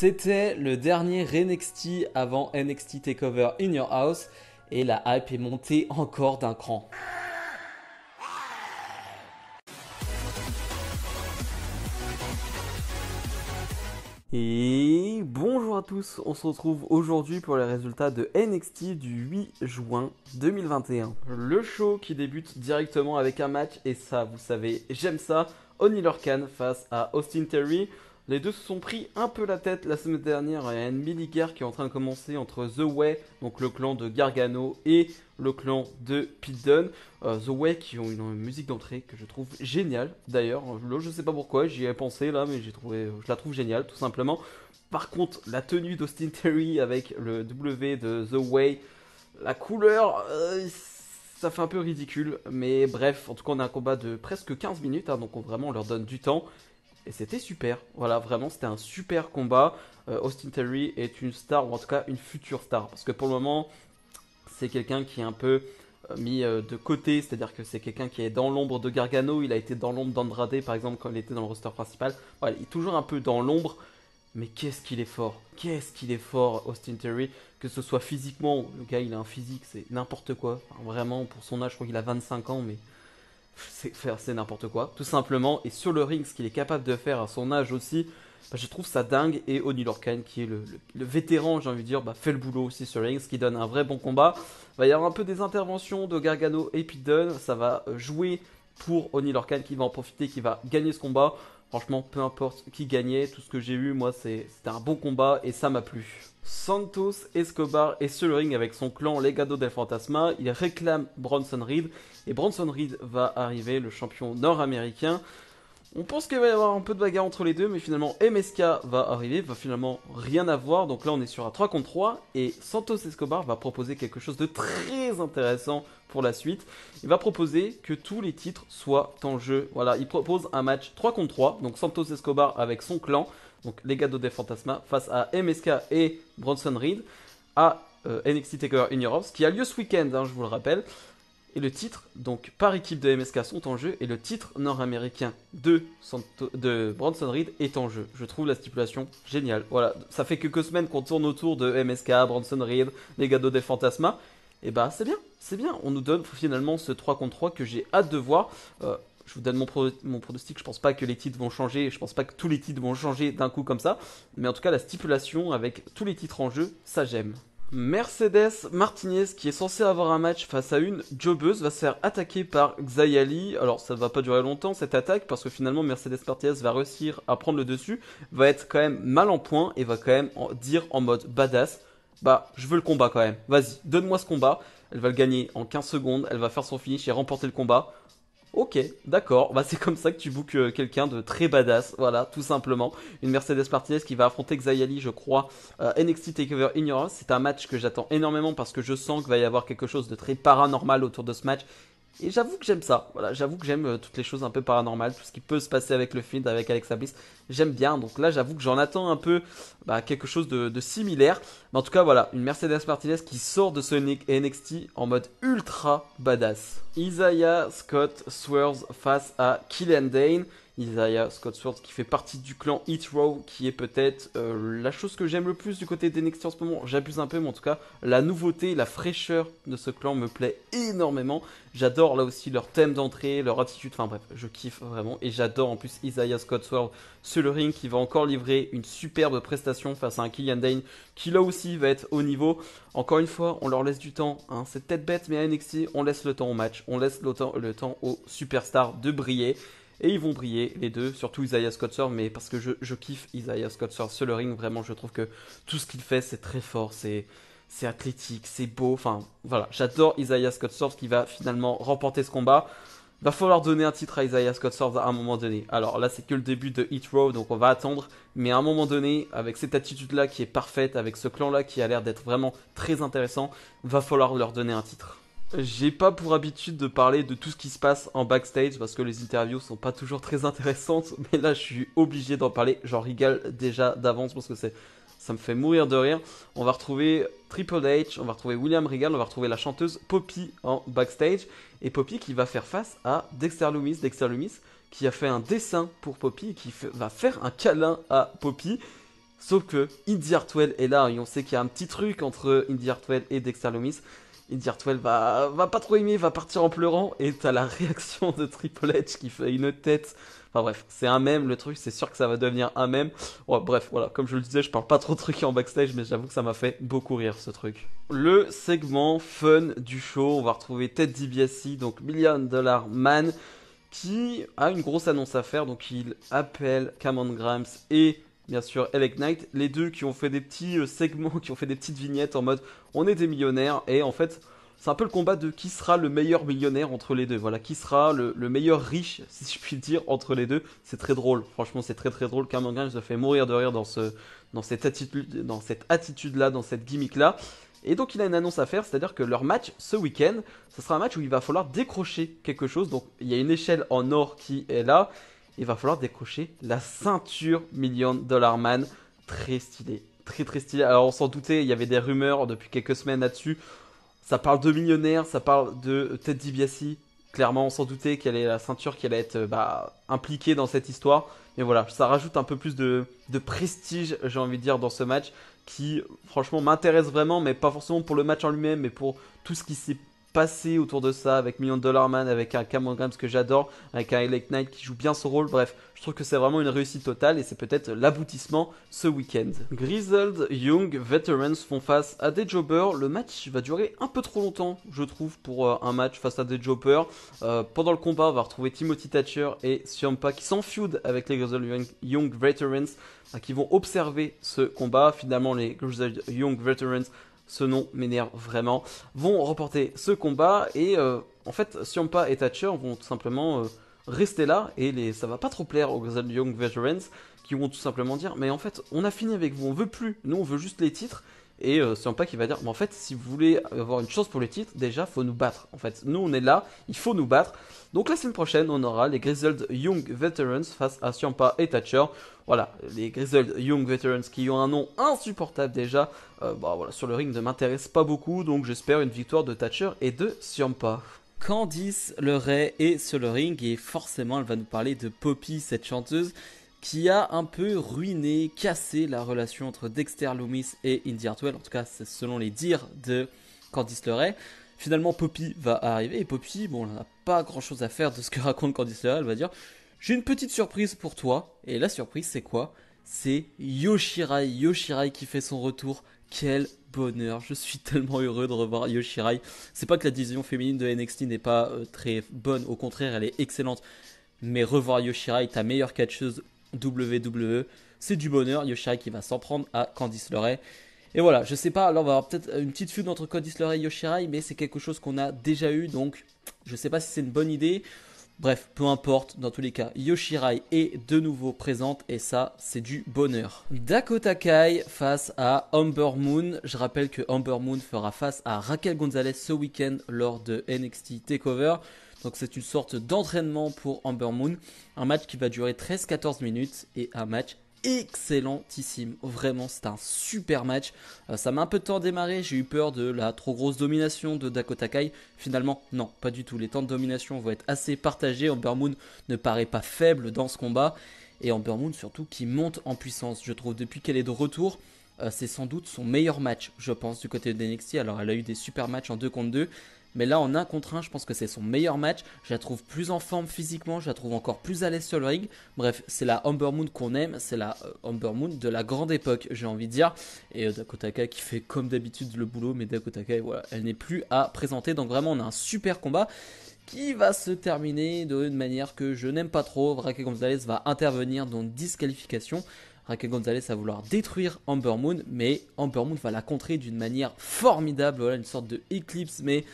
C'était le dernier NXT avant NXT TakeOver In Your House et la hype est montée encore d'un cran. Et bonjour à tous, on se retrouve aujourd'hui pour les résultats de NXT du 8 juin 2021. Le show qui débute directement avec un match, et ça vous savez, j'aime ça, Oney Lorcan face à Austin Theory. Les deux se sont pris un peu la tête la semaine dernière. Il y a une mini-guerre qui est en train de commencer entre The Way, donc le clan de Gargano, et le clan de Pete Dunne. The Way qui ont une musique d'entrée que je trouve géniale. D'ailleurs, je sais pas pourquoi, j'y ai pensé là, mais je la trouve géniale tout simplement. Par contre, la tenue d'Austin Theory avec le W de The Way, la couleur, ça fait un peu ridicule. Mais bref, en tout cas, on a un combat de presque 15 minutes, hein, donc vraiment on leur donne du temps. Et c'était super, voilà, vraiment c'était un super combat. Austin Theory est une star, ou en tout cas une future star, parce que pour le moment c'est quelqu'un qui est un peu mis de côté, c'est-à-dire que c'est quelqu'un qui est dans l'ombre de Gargano. Il a été dans l'ombre d'Andrade par exemple quand il était dans le roster principal. Voilà, il est toujours un peu dans l'ombre, mais qu'est-ce qu'il est fort Austin Theory, que ce soit physiquement, le gars il a un physique, c'est n'importe quoi, enfin, vraiment pour son âge, je crois qu'il a 25 ans, mais c'est n'importe quoi, tout simplement. Et sur le ring, ce qu'il est capable de faire à son âge aussi, bah, je trouve ça dingue. Et Oney Lorcan, qui est le vétéran, j'ai envie de dire, bah, fait le boulot aussi sur le ring, ce qui donne un vrai bon combat. Il va y avoir un peu des interventions de Gargano et Pete Dunne, ça va jouer pour Oney Lorcan qui va en profiter, qui va gagner ce combat. Franchement, peu importe qui gagnait, tout ce que j'ai vu, moi, c'était un bon combat et ça m'a plu. Santos Escobar est sur le ring avec son clan Legado del Fantasma. Il réclame Bronson Reed et Bronson Reed va arriver, le champion nord-américain. On pense qu'il va y avoir un peu de bagarre entre les deux, mais finalement MSK va arriver, va finalement rien avoir. Donc là on est sur un 3 contre 3 et Santos Escobar va proposer quelque chose de très intéressant pour la suite. Il va proposer que tous les titres soient en jeu. Voilà, il propose un match 3 contre 3, donc Santos Escobar avec son clan, donc Legado del Fantasma, face à MSK et Bronson Reed, à NXT TakeOver In Your House, qui a lieu ce week-end, hein, je vous le rappelle. Et le titre, donc par équipe de MSK, sont en jeu. Et le titre nord-américain de Bronson Reed est en jeu. Je trouve la stipulation géniale. Voilà, ça fait quelques semaines qu'on tourne autour de MSK, Bronson Reed, Legado del Fantasma. Et bah c'est bien, c'est bien. On nous donne finalement ce 3 contre 3 que j'ai hâte de voir. Je vous donne mon pronostic, je pense pas que les titres vont changer, je pense pas que tous les titres vont changer d'un coup comme ça. Mais en tout cas la stipulation avec tous les titres en jeu, ça j'aime. Mercedes Martinez, qui est censé avoir un match face à une jobbeuse, va se faire attaquer par Xayali. Alors ça ne va pas durer longtemps cette attaque, parce que finalement Mercedes Martinez va réussir à prendre le dessus, va être quand même mal en point et va quand même dire en mode badass, bah je veux le combat quand même, vas-y, donne-moi ce combat. Elle va le gagner en 15 secondes, elle va faire son finish et remporter le combat. Ok, d'accord, bah c'est comme ça que tu bookes quelqu'un de très badass, voilà, tout simplement. Une Mercedes Martinez qui va affronter Xayali, je crois, NXT TakeOver In Your House. C'est un match que j'attends énormément parce que je sens qu'il va y avoir quelque chose de très paranormal autour de ce match. Et j'avoue que j'aime ça, voilà, j'avoue que j'aime toutes les choses un peu paranormales, tout ce qui peut se passer avec le Fiend, avec Alexa Bliss, j'aime bien, donc là j'avoue que j'en attends un peu quelque chose de similaire. Mais en tout cas voilà, une Mercedes Martinez qui sort de ce NXT en mode ultra badass. Isaiah Scott Swerve face à Killian Dane. Isaiah Scott Swerve qui fait partie du clan Hit Row, qui est peut-être la chose que j'aime le plus du côté d'NXT en ce moment. J'abuse un peu, mais en tout cas, la nouveauté, la fraîcheur de ce clan me plaît énormément. J'adore là aussi leur thème d'entrée, leur attitude, enfin bref, je kiffe vraiment. Et j'adore en plus Isaiah Scott Swerve sur le ring qui va encore livrer une superbe prestation face à un Killian Dane qui là aussi va être au niveau. Encore une fois, on leur laisse du temps, hein. C'est peut-être bête, mais à NXT, on laisse le temps au match, on laisse le temps aux superstars de briller. Et ils vont briller, les deux, surtout Isaiah Scott Swerve, mais parce que je kiffe Isaiah Scott Swerve sur le ring, vraiment, je trouve que tout ce qu'il fait, c'est très fort, c'est athlétique, c'est beau, enfin, voilà, j'adore Isaiah Scott Swerve qui va finalement remporter ce combat. Va falloir donner un titre à Isaiah Scott Swerve à un moment donné. Alors là, c'est que le début de Hit Row, donc on va attendre, mais à un moment donné, avec cette attitude-là qui est parfaite, avec ce clan-là qui a l'air d'être vraiment très intéressant, va falloir leur donner un titre. J'ai pas pour habitude de parler de tout ce qui se passe en backstage parce que les interviews sont pas toujours très intéressantes, mais là je suis obligé d'en parler. J'en rigole déjà d'avance parce que ça me fait mourir de rire. On va retrouver Triple H, on va retrouver William Regal, on va retrouver la chanteuse Poppy en backstage. Et Poppy qui va faire face à Dexter Lumis. Dexter Lumis qui a fait un dessin pour Poppy et qui va faire un câlin à Poppy. Sauf que Indy Hartwell est là et on sait qu'il y a un petit truc entre Indy Hartwell et Dexter Lumis. Indy Hartwell va pas trop aimer, va partir en pleurant et t'as la réaction de Triple H qui fait une tête. Enfin bref, c'est un mème le truc, c'est sûr que ça va devenir un mème. Ouais, bref, voilà, comme je le disais, je parle pas trop de trucs en backstage, mais j'avoue que ça m'a fait beaucoup rire ce truc. Le segment fun du show, on va retrouver Ted DiBiase, donc Million Dollar Man, qui a une grosse annonce à faire, donc il appelle Cameron Grimes et bien sûr LA Knight, les deux qui ont fait des petits segments, qui ont fait des petites vignettes en mode on est des millionnaires, et en fait c'est un peu le combat de qui sera le meilleur millionnaire entre les deux, voilà, qui sera le meilleur riche, si je puis dire, entre les deux. C'est très drôle, franchement c'est très très drôle. Cameron Grimes se fait mourir de rire dans cette attitude là, dans cette gimmick là. Et donc il a une annonce à faire, c'est-à-dire que leur match ce week-end, ce sera un match où il va falloir décrocher quelque chose. Donc il y a une échelle en or qui est là. Il va falloir décrocher la ceinture Million Dollar Man. Très stylé, très très stylé. Alors on s'en doutait, il y avait des rumeurs depuis quelques semaines là-dessus. Ça parle de millionnaire, ça parle de Ted DiBiase. Clairement, on s'en doutait qu'elle est la ceinture qui allait être impliquée dans cette histoire. Mais voilà, ça rajoute un peu plus de prestige, j'ai envie de dire, dans ce match qui, franchement, m'intéresse vraiment, mais pas forcément pour le match en lui-même, mais pour tout ce qui s'est passé autour de ça, avec Million Dollar Man, avec un Cameron Grimes que j'adore, avec un LA Knight qui joue bien son rôle. Bref, je trouve que c'est vraiment une réussite totale et c'est peut-être l'aboutissement ce week-end. Grizzled Young Veterans font face à des jobbers. Le match va durer un peu trop longtemps, je trouve, pour un match face à des jobbers. Pendant le combat, on va retrouver Timothy Thatcher et Ciampa qui s'en feud avec les Grizzled Young Veterans, qui vont observer ce combat. Finalement, les Grizzled Young Veterans, ce nom m'énerve vraiment, vont remporter ce combat et en fait Ciampa et Thatcher vont tout simplement rester là et ça va pas trop plaire aux Grizzled Young Veterans qui vont tout simplement dire mais en fait on a fini avec vous, on veut plus, nous on veut juste les titres. Et Ciampa qui va dire mais en fait si vous voulez avoir une chance pour les titres, déjà faut nous battre. En fait nous on est là, il faut nous battre. Donc la semaine prochaine on aura les Grizzled Young Veterans face à Ciampa et Thatcher. Voilà, les Grizzled Young Veterans qui ont un nom insupportable déjà, voilà, sur le ring ne m'intéresse pas beaucoup, donc j'espère une victoire de Thatcher et de Ciampa. Candice LeRae est sur le ring et forcément elle va nous parler de Poppy, cette chanteuse qui a un peu ruiné, cassé la relation entre Dexter Lumis et Indy Hartwell, en tout cas c'est selon les dires de Candice LeRae. Finalement Poppy va arriver et Poppy, bon, elle n'a pas grand chose à faire de ce que raconte Candice LeRae, elle va dire j'ai une petite surprise pour toi. Et la surprise, c'est quoi? C'est Yoshirai. Yoshirai qui fait son retour. Quel bonheur. Je suis tellement heureux de revoir Yoshirai. C'est pas que la division féminine de NXT n'est pas très bonne. Au contraire, elle est excellente. Mais revoir Yoshirai, ta meilleure catcheuse WWE, c'est du bonheur. Yoshirai qui va s'en prendre à Candice LeRae. Et voilà, je sais pas, là on va avoir peut-être une petite feud entre Candice LeRae et Yoshirai, mais c'est quelque chose qu'on a déjà eu. Donc, je sais pas si c'est une bonne idée. Bref, peu importe, dans tous les cas, Yoshirai est de nouveau présente et ça, c'est du bonheur. Dakota Kai face à Ember Moon. Je rappelle que Ember Moon fera face à Raquel Gonzalez ce week-end lors de NXT TakeOver. Donc c'est une sorte d'entraînement pour Ember Moon. Un match qui va durer 13-14 minutes et un match excellentissime, vraiment c'est un super match. Ça m'a un peu de temps à démarrer, j'ai eu peur de la trop grosse domination de Dakota Kai. Finalement non, pas du tout, les temps de domination vont être assez partagés. Ember Moon ne paraît pas faible dans ce combat et Ember Moon surtout qui monte en puissance, je trouve, depuis qu'elle est de retour. C'est sans doute son meilleur match, je pense, du côté de NXT. Alors elle a eu des super matchs en 2 contre 2, mais là en 1 contre 1 je pense que c'est son meilleur match. Je la trouve plus en forme physiquement, je la trouve encore plus à l'aise sur le ring. Bref, c'est la Ember Moon qu'on aime, c'est la Ember Moon de la grande époque, j'ai envie de dire. Et Dakota Kai qui fait comme d'habitude le boulot, mais Dakota Kai, voilà, elle n'est plus à présenter. Donc vraiment on a un super combat qui va se terminer d'une manière que je n'aime pas trop. Raquel Gonzalez va intervenir dans une disqualification. Raquel Gonzalez va vouloir détruire Ember Moon, mais Ember Moon va la contrer d'une manière formidable. Voilà, une sorte de Eclipse, mais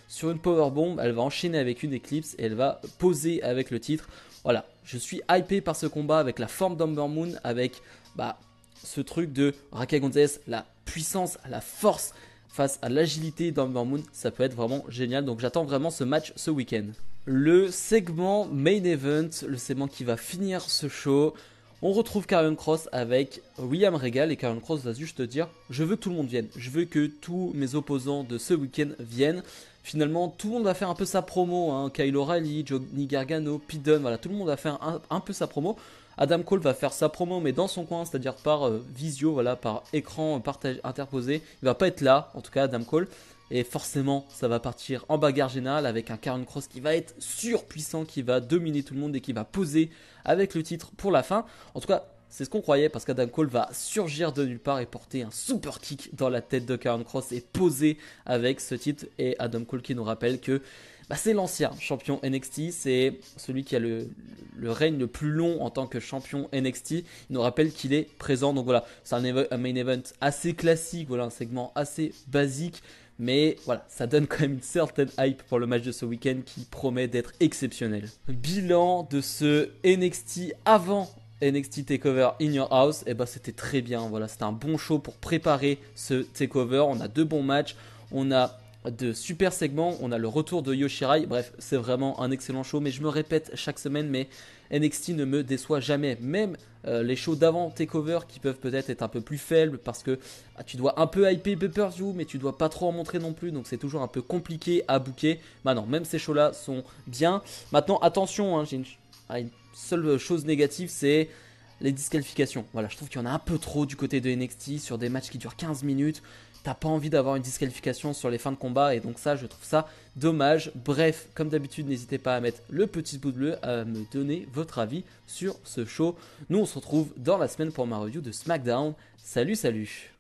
sur une powerbomb, elle va enchaîner avec une Eclipse et elle va poser avec le titre. Voilà, je suis hypé par ce combat avec la forme d'Ember Moon, avec ce truc de Raquel Gonzalez, la puissance, la force face à l'agilité d'Ember Moon. Ça peut être vraiment génial, donc j'attends vraiment ce match ce week-end. Le segment Main Event, le segment qui va finir ce show. On retrouve Karrion Kross avec William Regal et Karrion Kross va juste dire je veux que tout le monde vienne, je veux que tous mes opposants de ce week-end viennent. Finalement tout le monde va faire un peu sa promo, hein. Kyle O'Reilly, Johnny Gargano, Pete Dunne, voilà, tout le monde va faire un peu sa promo. Adam Cole va faire sa promo mais dans son coin, c'est-à-dire par visio, voilà, par écran interposé. Il va pas être là, en tout cas Adam Cole. Et forcément, ça va partir en bagarre générale avec un Karrion Kross qui va être surpuissant, qui va dominer tout le monde et qui va poser avec le titre pour la fin. En tout cas, c'est ce qu'on croyait parce qu'Adam Cole va surgir de nulle part et porter un super kick dans la tête de Karrion Kross et poser avec ce titre. Et Adam Cole qui nous rappelle que c'est l'ancien champion NXT, c'est celui qui a le règne le plus long en tant que champion NXT. Il nous rappelle qu'il est présent, donc voilà, c'est un main event assez classique, voilà, un segment assez basique. Mais voilà, ça donne quand même une certaine hype pour le match de ce week-end qui promet d'être exceptionnel. Bilan de ce NXT avant NXT TakeOver In Your House, et c'était très bien. Voilà, c'était un bon show pour préparer ce TakeOver. On a 2 bons matchs, on a de super segments, on a le retour de Yoshirai. Bref, c'est vraiment un excellent show. Mais je me répète chaque semaine, mais NXT ne me déçoit jamais. Même les shows d'avant TakeOver qui peuvent peut-être être un peu plus faibles parce que tu dois un peu hyper pay-per-view, mais tu dois pas trop en montrer non plus. Donc c'est toujours un peu compliqué à booker. Non, même ces shows-là sont bien. Maintenant, attention, hein, j'ai une seule chose négative, c'est les disqualifications. Voilà, je trouve qu'il y en a un peu trop du côté de NXT sur des matchs qui durent 15 minutes. T'as pas envie d'avoir une disqualification sur les fins de combat et donc ça, je trouve ça dommage. Bref, comme d'habitude, n'hésitez pas à mettre le petit pouce bleu, à me donner votre avis sur ce show. Nous, on se retrouve dans la semaine pour ma review de SmackDown. Salut, salut!